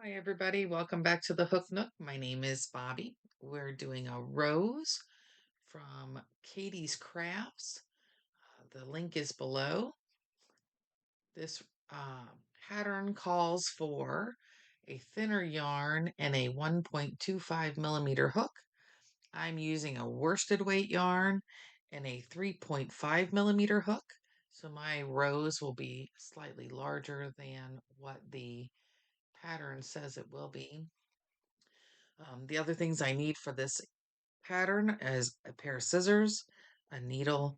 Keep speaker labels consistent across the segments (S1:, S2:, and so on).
S1: Hi, everybody. Welcome back to the Hook Nook. My name is Bobby. We're doing a rose from Katie's Crafts. The link is below. This pattern calls for a thinner yarn and a 1.25 millimeter hook. I'm using a worsted weight yarn and a 3.5 millimeter hook. So my rose will be slightly larger than what the pattern says it will be. The other things I need for this pattern is a pair of scissors, a needle,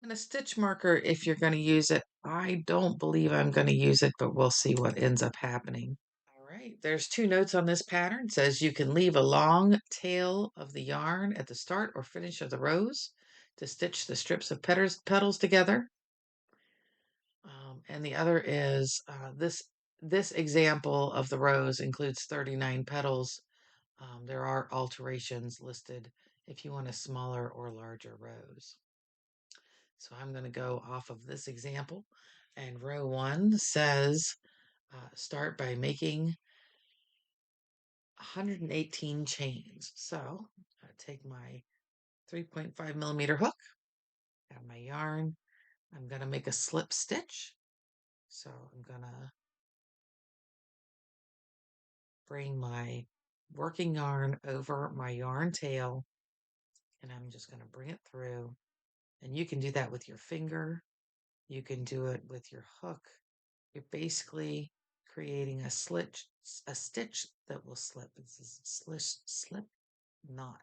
S1: and a stitch marker if you're going to use it. I don't believe I'm going to use it, but we'll see what ends up happening. All right, there's two notes on this pattern. It says you can leave a long tail of the yarn at the start or finish of the rose to stitch the strips of petals together. And the other is this example of the rose includes 39 petals. There are alterations listed if you want a smaller or larger rose. So I'm going to go off of this example. And row 1 says start by making 118 chains. So I take my 3.5 millimeter hook, have my yarn. I'm going to make a slip stitch. So I'm going to bring my working yarn over my yarn tail, and I'm just going to bring it through. And you can do that with your finger. You can do it with your hook. You're basically creating a stitch that will slip. It's a slip knot.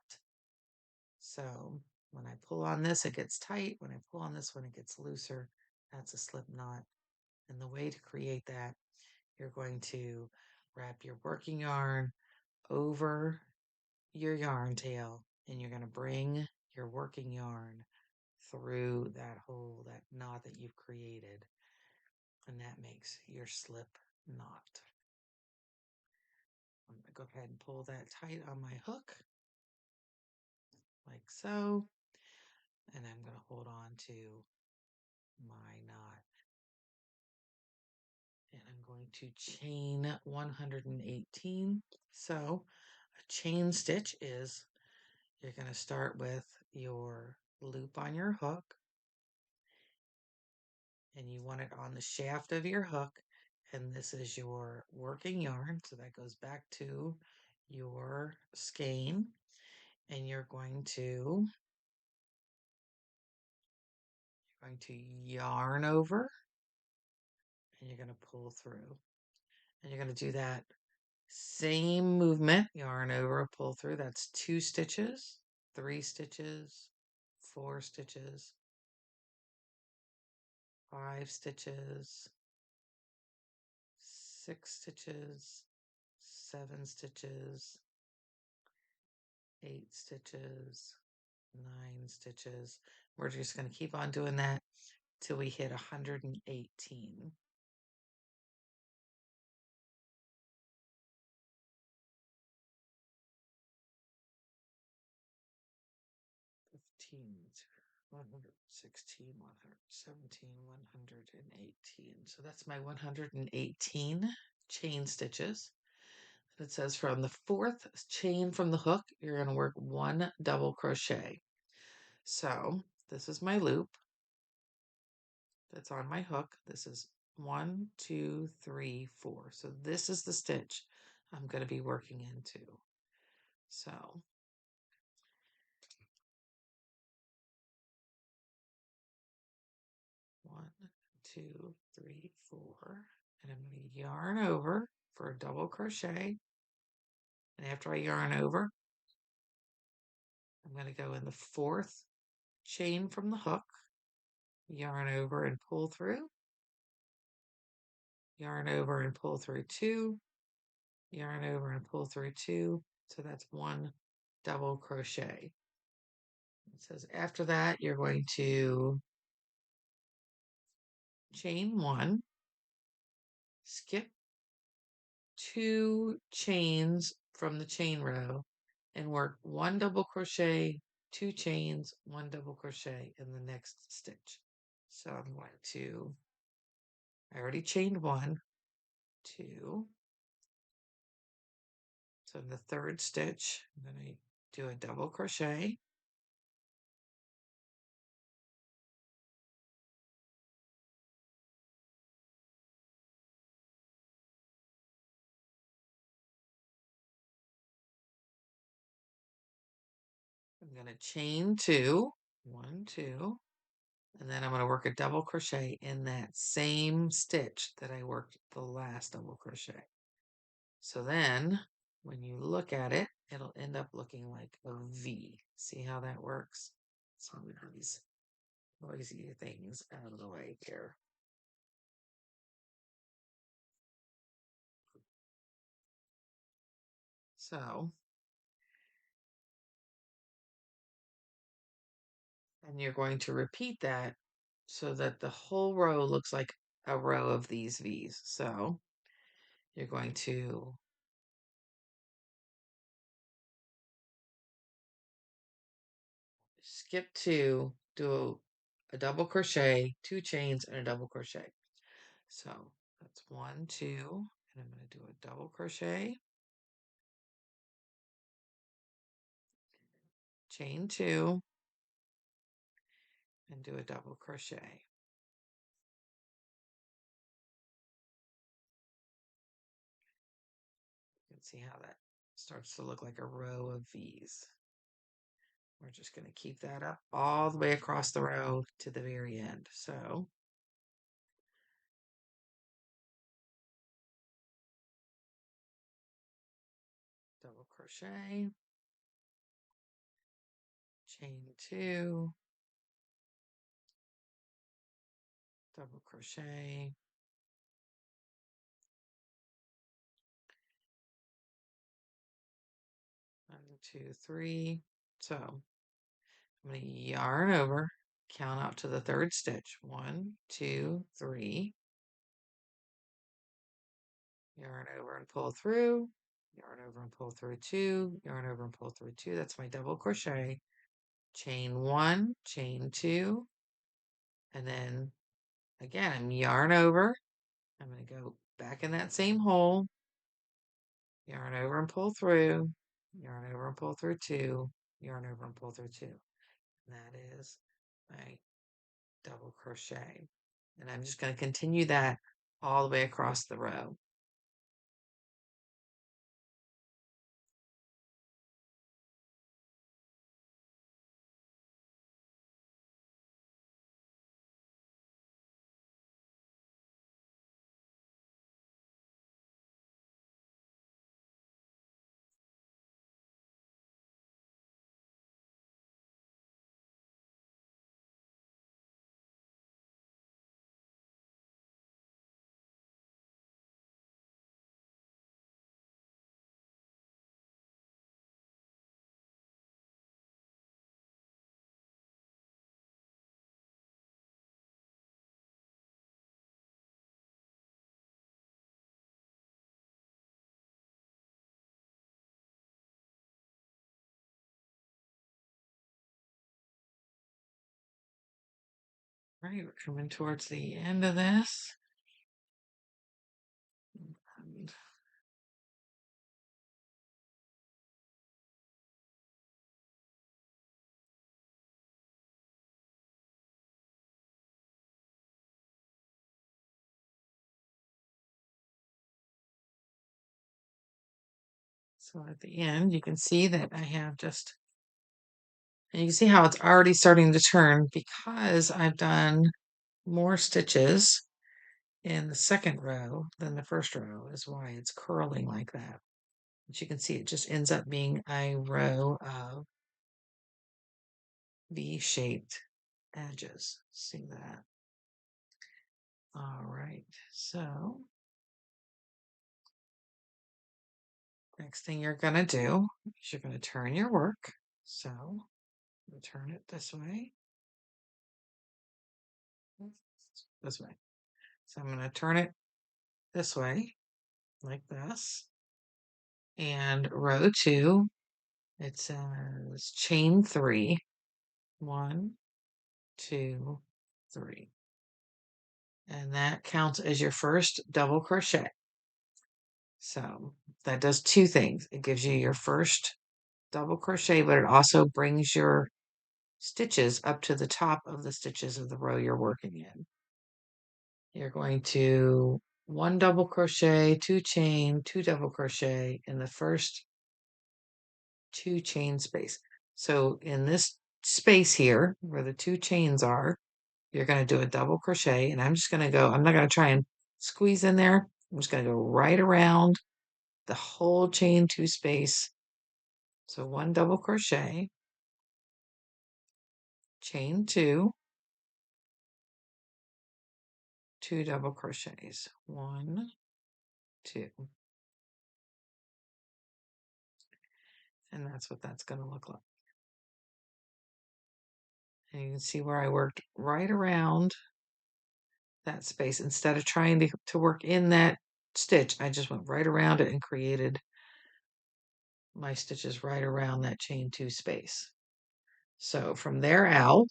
S1: So when I pull on this, it gets tight. When I pull on this one, it gets looser. That's a slip knot. And the way to create that, you're going to wrap your working yarn over your yarn tail, and you're going to bring your working yarn through that hole, that knot that you've created, and that makes your slip knot. I'm going to go ahead and pull that tight on my hook, like so, and I'm going to hold on to my knot, and I'm going to chain 118. So a chain stitch is you're going to start with your loop on your hook, and you want it on the shaft of your hook, and this is your working yarn, so that goes back to your skein, and you're going to yarn over, and you're going to pull through, and you're going to do that same movement, yarn over, pull through. That's 2 stitches, 3 stitches, 4 stitches, 5 stitches, 6 stitches, 7 stitches, 8 stitches, 9 stitches. We're just going to keep on doing that till we hit 118. 15, 116, 117, 118. So that's my 118 chain stitches. It says from the 4th chain from the hook, you're going to work 1 double crochet. So this is my loop that's on my hook. This is 1, 2, 3, 4. So this is the stitch I'm going to be working into. So 1, 2, 3, 4, and I'm going to yarn over for a double crochet. And after I yarn over, I'm going to go in the 4th chain from the hook, yarn over and pull through, yarn over and pull through 2, yarn over and pull through 2. So that's 1 double crochet. It says after that, you're going to chain 1, skip 2 chains from the chain row, and work 1 double crochet, 2 chains, 1 double crochet in the next stitch. So I'm going to, I already chained 1, 2, So in the third stitch, I'm going to do a double crochet. I'm going to chain 2, 1, 2, and then I'm going to work a double crochet in that same stitch that I worked the last double crochet. So then when you look at it, it'll end up looking like a V. See how that works? Let's move these noisy things out of the way here. So, and you're going to repeat that so that the whole row looks like a row of these V's. So you're going to skip 2, do a double crochet, 2 chains, and a double crochet. So that's 1, 2, and I'm going to do a double crochet, chain 2, and do a double crochet. You can see how that starts to look like a row of V's. We're just going to keep that up all the way across the row to the very end. So double crochet, chain 2, double crochet, 1, 2, 3. So I'm going to yarn over, count out to the third stitch. 1, 2, 3. Yarn over and pull through, yarn over and pull through 2, yarn over and pull through 2. That's my double crochet. Chain 1, chain 2, and then again, I'm yarn over. I'm going to go back in that same hole, yarn over and pull through, yarn over and pull through 2, yarn over and pull through 2. And that is my double crochet. And I'm just going to continue that all the way across the row. All right, we're coming towards the end of this. And so at the end, you can see that I have just, and you can see how it's already starting to turn because I've done more stitches in the second row than the first row is why it's curling like that. But you can see it just ends up being a row of V-shaped edges. See that? All right, so next thing you're gonna do is you're gonna turn your work. So I'm turn it this way. This way. So I'm gonna turn it this way, like this. And row 2, it says chain 3. 1, 2, 3. And that counts as your first double crochet. So that does two things. It gives you your first double crochet, but it also brings your stitches up to the top of the stitches of the row you're working in. You're going to one double crochet, two chain, two double crochet in the first two chain space. So in this space here where the two chains are, you're going to do a double crochet, and I'm just going to go, I'm not going to try and squeeze in there. I'm just going to go right around the whole chain two space. So one double crochet, chain two, two double crochets, one, two, and that's what that's going to look like. And you can see where I worked right around that space. Instead of trying to work in that stitch, I just went right around it and created my stitches right around that chain two space. So from there out,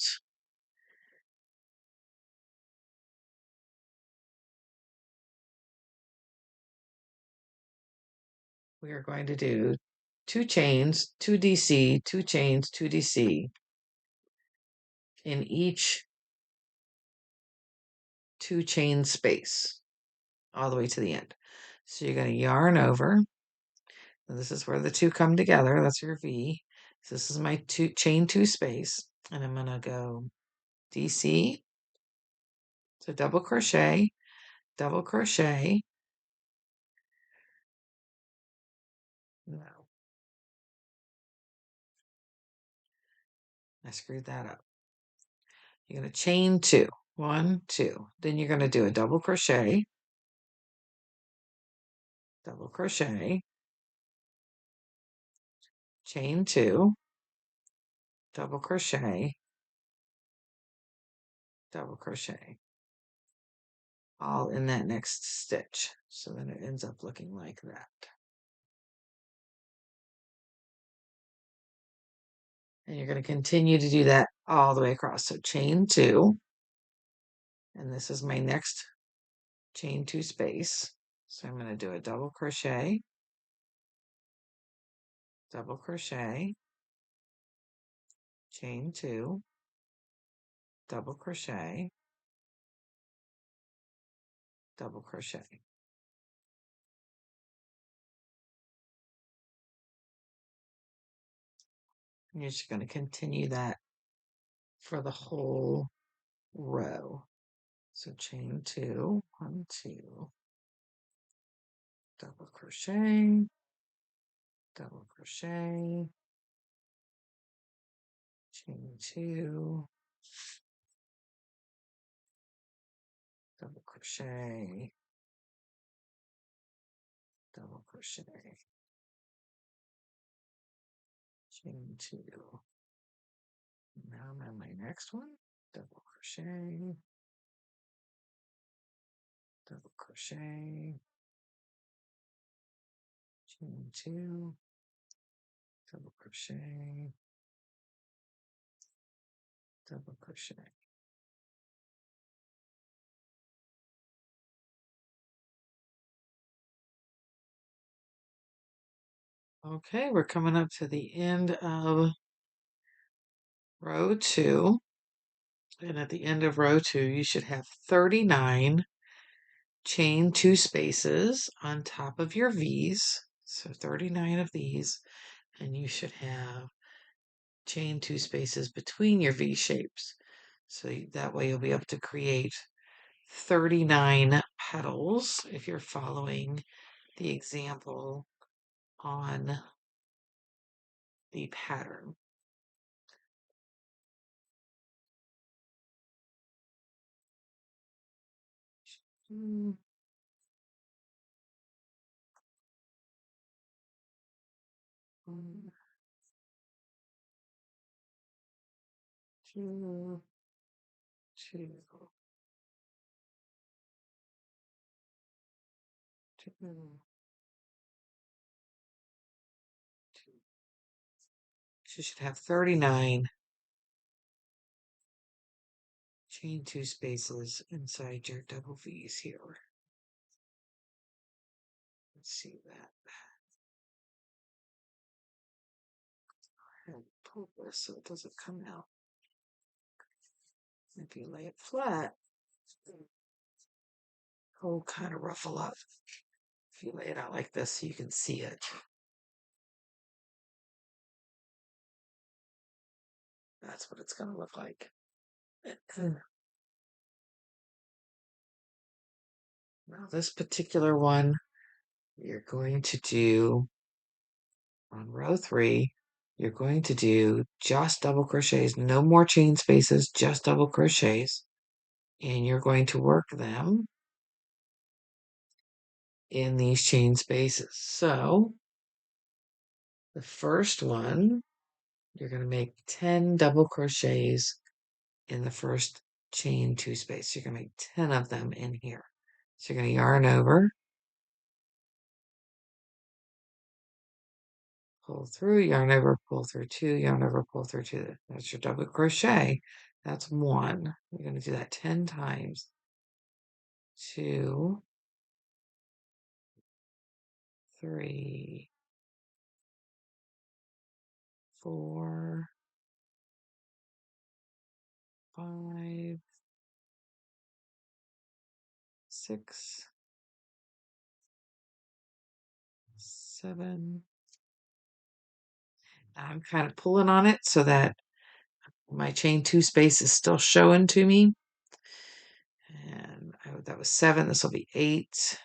S1: we are going to do two chains, two DC, two chains, two DC in each two chain space all the way to the end. So you're going to yarn over. And this is where the two come together. That's your V. So this is my chain two space. And I'm going to go DC. So double crochet, double crochet. No, I screwed that up. You're going to chain two. One, two. Then you're going to do a double crochet, double crochet, chain two, double crochet, double crochet, all in that next stitch. So then it ends up looking like that. And you're going to continue to do that all the way across. So chain two, and this is my next chain two space. So I'm going to do a double crochet, double crochet, chain two, double crochet, double crochet. And you're just going to continue that for the whole row. So chain two, one, two, double crochet, double crochet, chain two, double crochet, double crochet, chain two. Now I'm on my next one, double crochet, double crochet, chain two, double crochet, double crochet. Okay, we're coming up to the end of row two. And at the end of row two, you should have 39 chain two spaces on top of your V's. So 39 of these, and you should have chain two spaces between your V shapes. So that way you'll be able to create 39 petals if you're following the example on the pattern. One, two, two, two, two. You should have 39 chain two spaces inside your double V's here. see that. And pull this so it doesn't come out. If you lay it flat, it'll kind of ruffle up. If you lay it out like this so you can see it. That's what it's going to look like. Now this particular one, you're going to do on row 3, you're going to do just double crochets, no more chain spaces, just double crochets. And you're going to work them in these chain spaces. So the first one, you're going to make 10 double crochets in the first chain 2 space. You're going to make 10 of them in here. So you're going to yarn over, pull through, yarn over, pull through 2, yarn over, pull through 2. That's your double crochet. That's 1. You're going to do that 10 times. 2, 3, 4, 5, 6, 7. I'm kind of pulling on it so that my chain 2 space is still showing to me. And that was 7. This will be 8,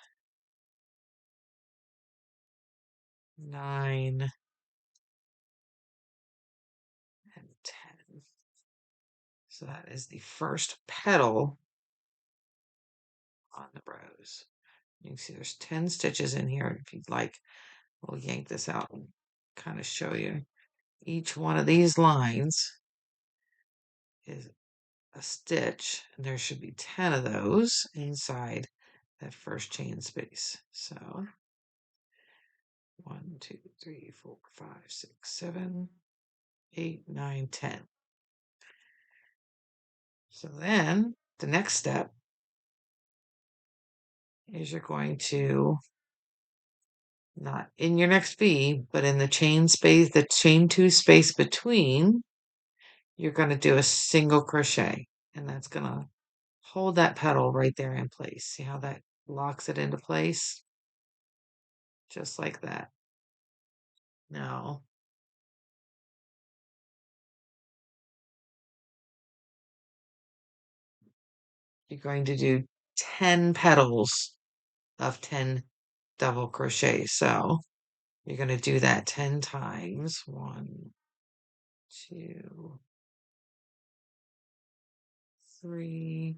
S1: 9, and 10. So that is the first petal on the rose. You can see there's 10 stitches in here. If you'd like, we'll yank this out and kind of show you. Each one of these lines is a stitch, and there should be 10 of those inside that first chain space. So 1, 2, 3, 4, 5, 6, 7, 8, 9, 10. So then the next step is you're going to, not in your next V, but in the chain space, the chain 2 space between, you're going to do a single crochet, and that's going to hold that petal right there in place. See how that locks it into place? Just like that. Now, you're going to do 10 petals of 10 double crochets. So you're going to do that 10 times. 1, 2, 3,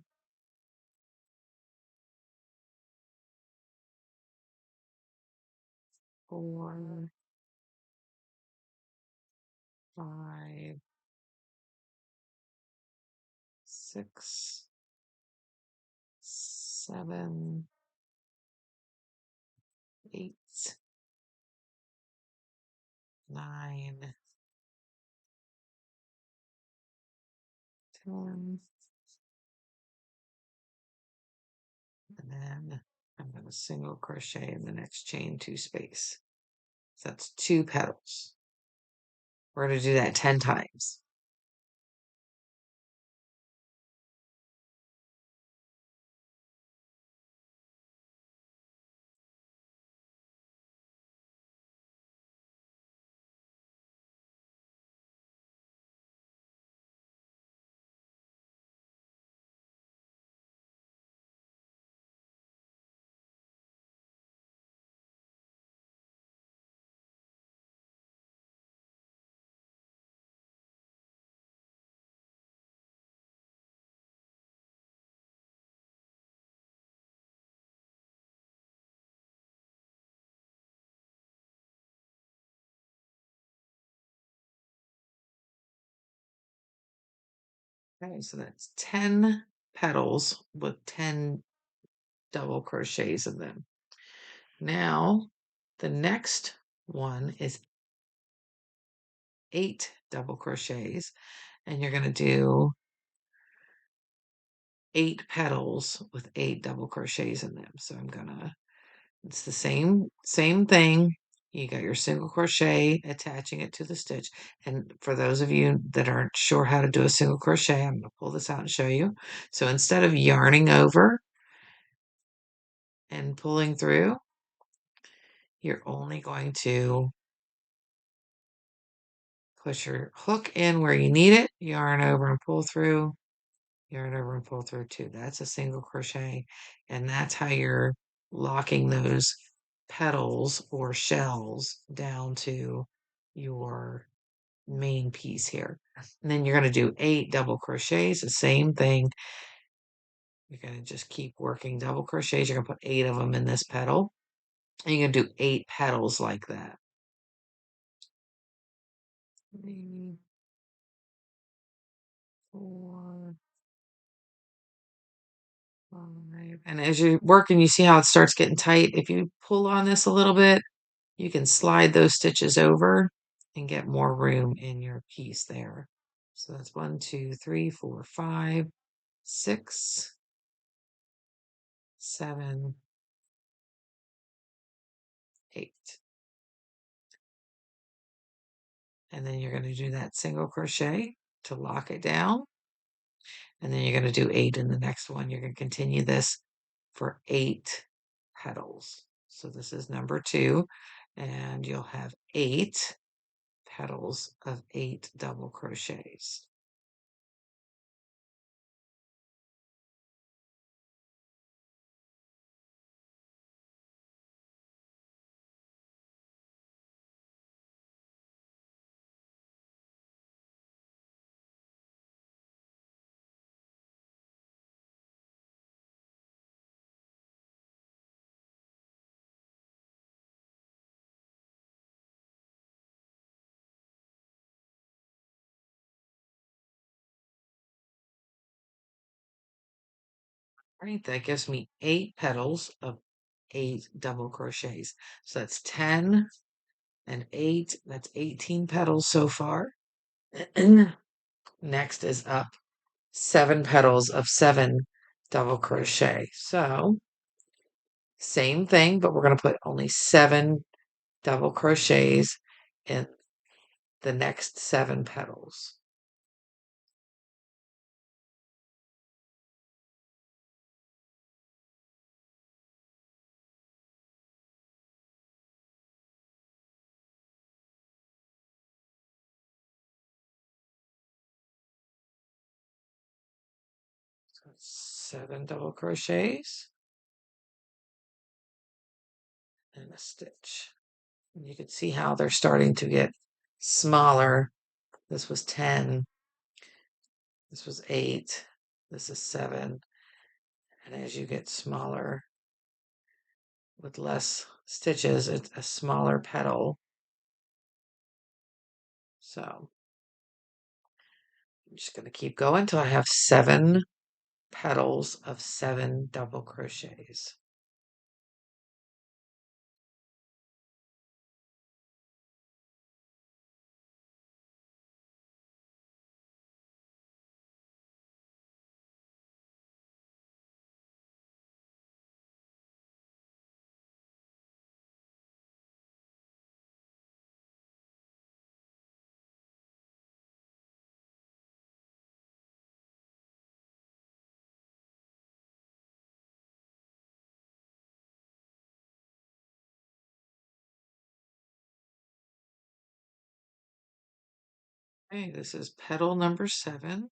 S1: 4, 5, 6, 7, 8, 9, 10. And then I'm going to single crochet in the next chain 2 space. So that's 2 petals. We're going to do that 10 times. Okay, so that's 10 petals with 10 double crochets in them. Now, the next one is 8 double crochets, and you're going to do 8 petals with 8 double crochets in them. So I'm going to It's the same thing. You got your single crochet attaching it to the stitch. And for those of you that aren't sure how to do a single crochet, I'm going to pull this out and show you. So instead of yarning over and pulling through, you're only going to push your hook in where you need it, yarn over and pull through, yarn over and pull through too. That's a single crochet, and that's how you're locking those petals or shells down to your main piece here. And then you're going to do 8 double crochets, the same thing. You're going to just keep working double crochets. You're going to put 8 of them in this petal, and you're going to do 8 petals like that. 3, 4, 5. And as you're working, you see how it starts getting tight. If you pull on this a little bit, you can slide those stitches over and get more room in your piece there. So that's 1, 2, 3, 4, 5, 6, 7, 8. And then you're going to do that single crochet to lock it down. And then you're going to do 8 in the next one. You're going to continue this for 8 petals. So this is number 2, and you'll have 8 petals of 8 double crochets. Right, that gives me 8 petals of 8 double crochets. So that's 10 and 8. That's 18 petals so far. Next is up 7 petals of 7 double crochet. So same thing, but we're going to put only 7 double crochets in the next 7 petals. So 7 double crochets and a stitch. And you can see how they're starting to get smaller. This was 10. This was 8. This is 7. And as you get smaller with less stitches, it's a smaller petal. So I'm just going to keep going until I have 7 petals of 7 double crochets. Okay, this is petal number 7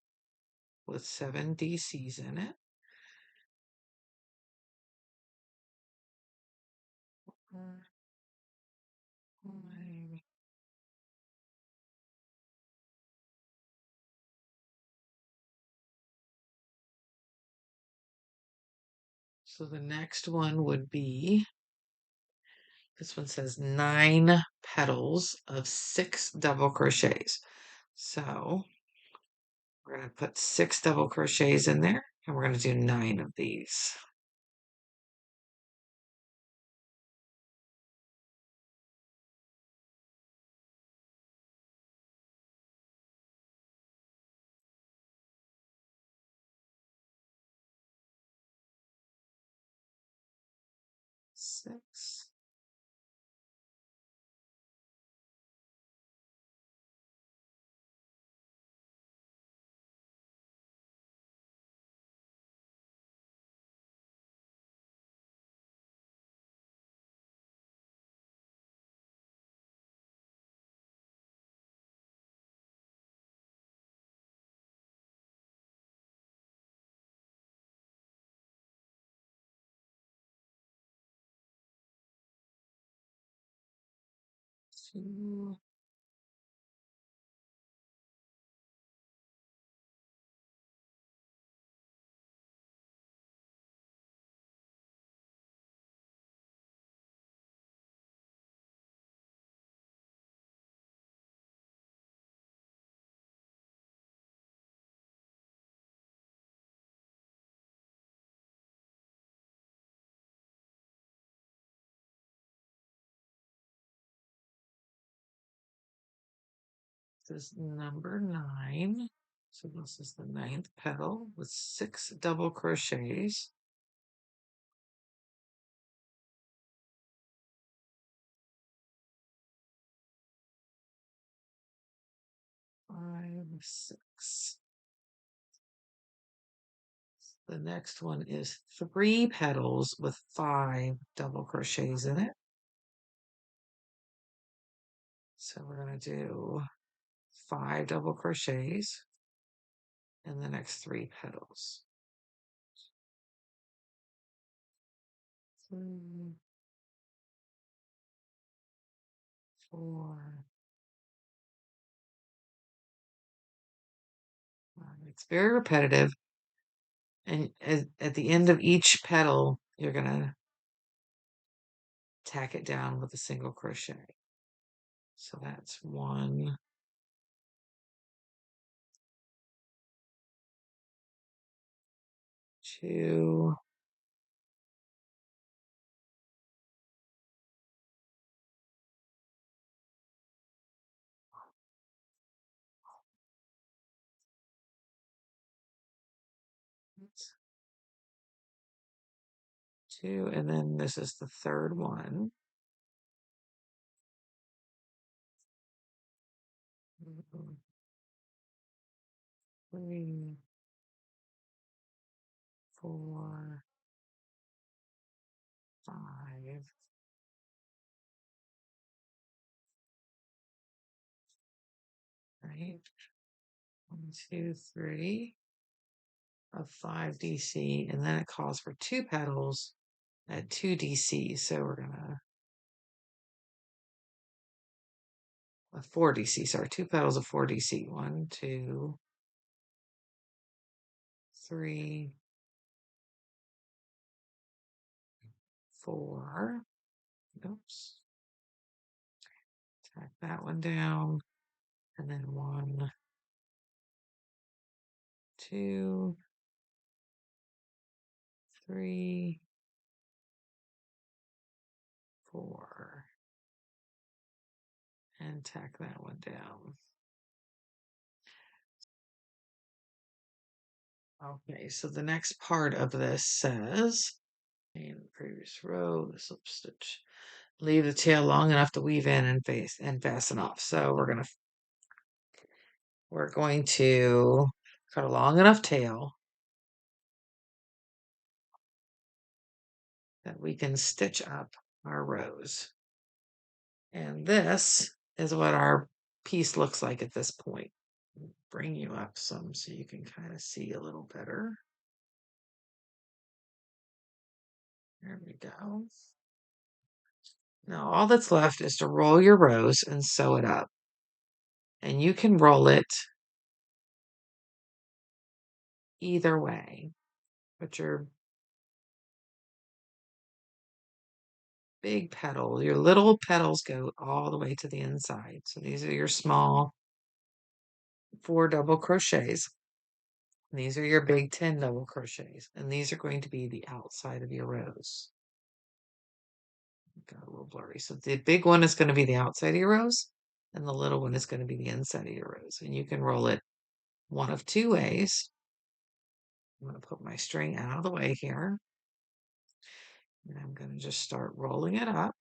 S1: with 7 DCs in it. So the next one would be, this one says 9 petals of 6 double crochets. So we're going to put 6 double crochets in there, and we're going to do 9 of these. 6. Two. This is number 9. So this is the 9th petal with 6 double crochets. Five, 6. The next one is 3 petals with 5 double crochets in it. So we're going to do 5 double crochets in the next 3 petals. 3, 4, 5. It's very repetitive. And at the end of each petal, you're going to tack it down with a single crochet. So that's 1, 2, 2, and then this is the third one. 3, 4, 5. Right? 1, 2, 3 of 5 DC, and then it calls for 2 petals at 2 DC. So we're gonna 4 DC. Sorry, 2 petals of 4 DC. 1, 2, 3, 4. Oops. Tack that one down, and then 1, 2, 3, 4, and tack that one down. Okay, so the next part of this says, in the previous row, the slip stitch. Leave the tail long enough to weave in and fasten off. So we're going to cut a long enough tail that we can stitch up our rows. And this is what our piece looks like at this point. Bring you up some so you can kind of see a little better. There we go. Now all that's left is to roll your rows and sew it up. And you can roll it either way, but your big petal, your little petals go all the way to the inside. So these are your small 4 double crochets. These are your big 10 double crochets. And these are going to be the outside of your rows. Got a little blurry. So the big one is going to be the outside of your rows, and the little one is going to be the inside of your rows. And you can roll it one of 2 ways. I'm going to put my string out of the way here. And I'm going to just start rolling it up.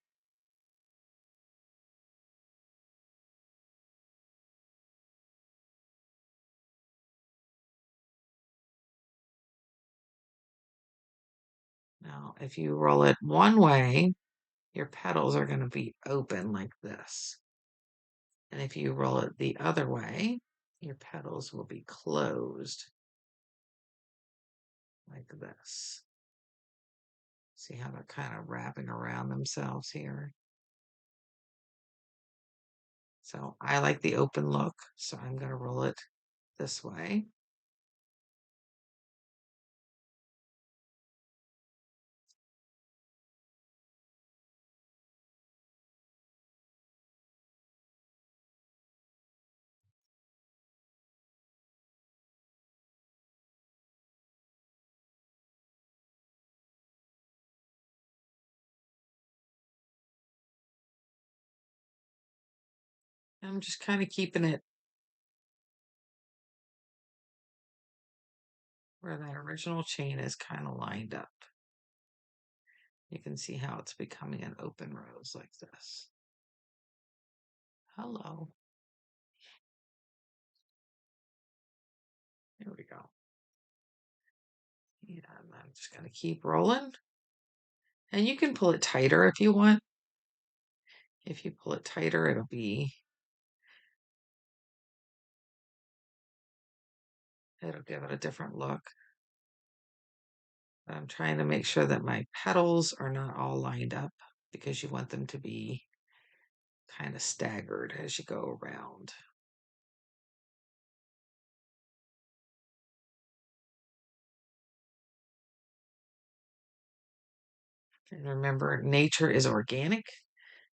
S1: Now, if you roll it one way, your petals are going to be open like this. And if you roll it the other way, your petals will be closed like this. See how they're kind of wrapping around themselves here? So I like the open look, so I'm going to roll it this way. I'm just kind of keeping it where that original chain is kind of lined up. You can see how it's becoming an open rose like this. Hello. There we go. And I'm just going to keep rolling. And you can pull it tighter if you want. If you pull it tighter, it'll give it a different look. I'm trying to make sure that my petals are not all lined up because you want them to be kind of staggered as you go around. And remember, nature is organic.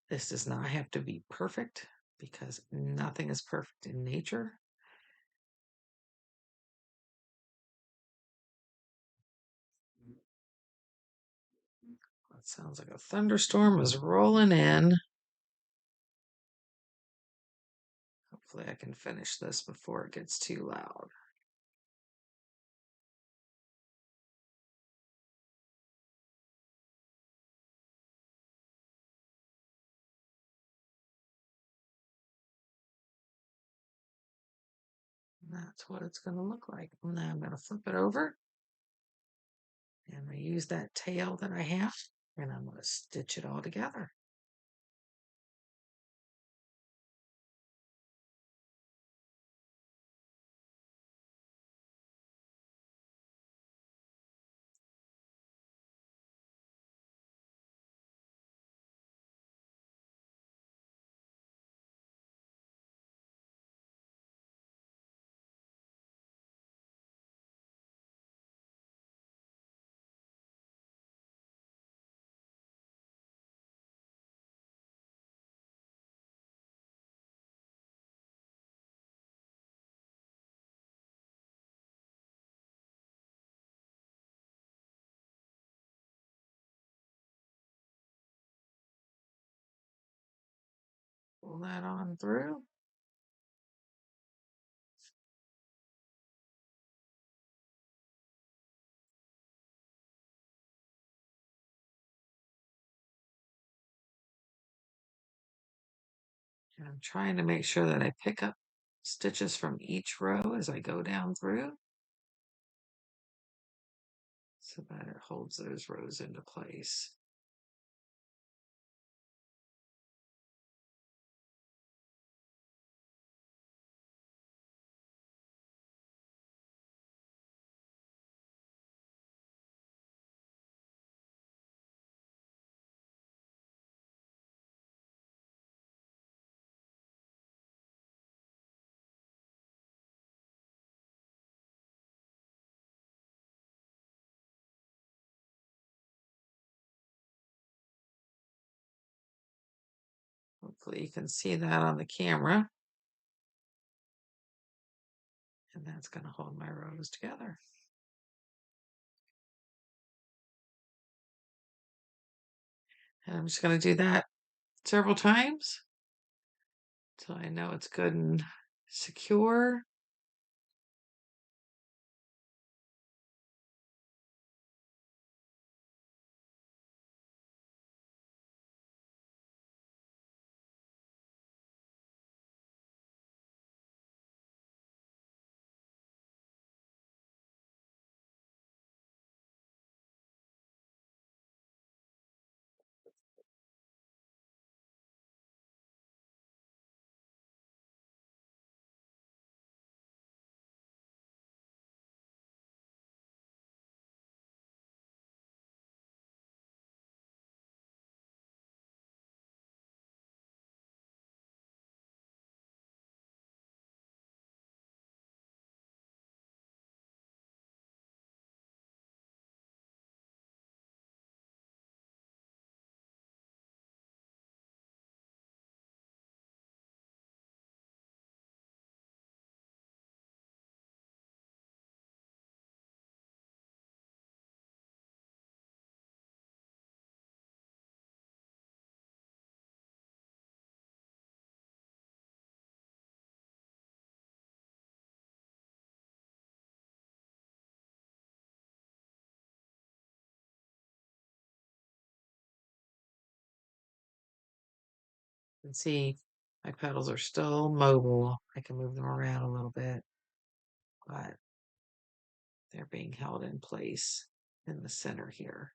S1: This does not have to be perfect because nothing is perfect in nature. That sounds like a thunderstorm is rolling in. Hopefully I can finish this before it gets too loud. And that's what it's going to look like. And then I'm going to flip it over. And I use that tail that I have. And I'm going to stitch it all together. Pull that on through. And I'm trying to make sure that I pick up stitches from each row as I go down through so that it holds those rows into place. Hopefully you can see that on the camera. And that's going to hold my rows together. And I'm just going to do that several times until I know it's good and secure. And see, my petals are still mobile. I can move them around a little bit, but they're being held in place in the center here.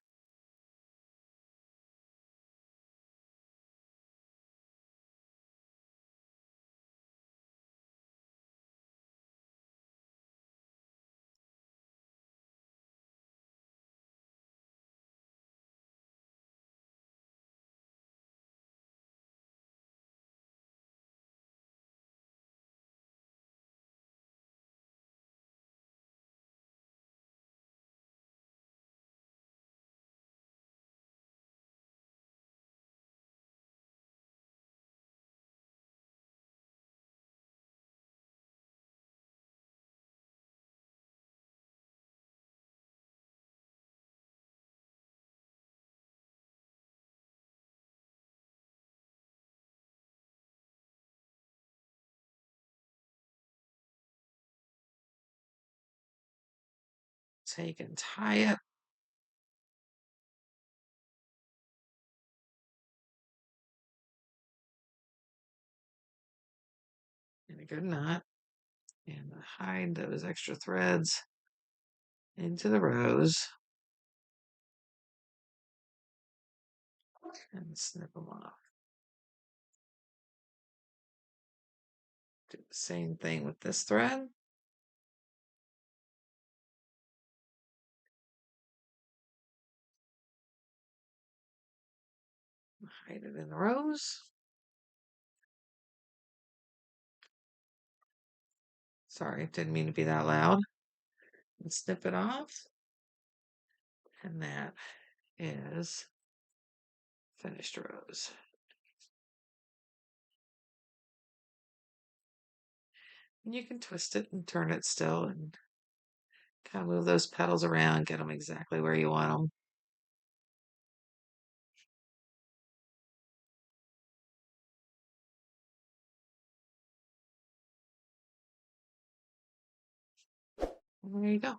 S1: So you can tie it. In a good knot, and hide those extra threads into the rose and snip them off. Do the same thing with this thread. Hide it in the rose. Sorry, didn't mean to be that loud. And snip it off. And that is finished rose. And you can twist it and turn it still and kind of move those petals around, get them exactly where you want them. And there you go.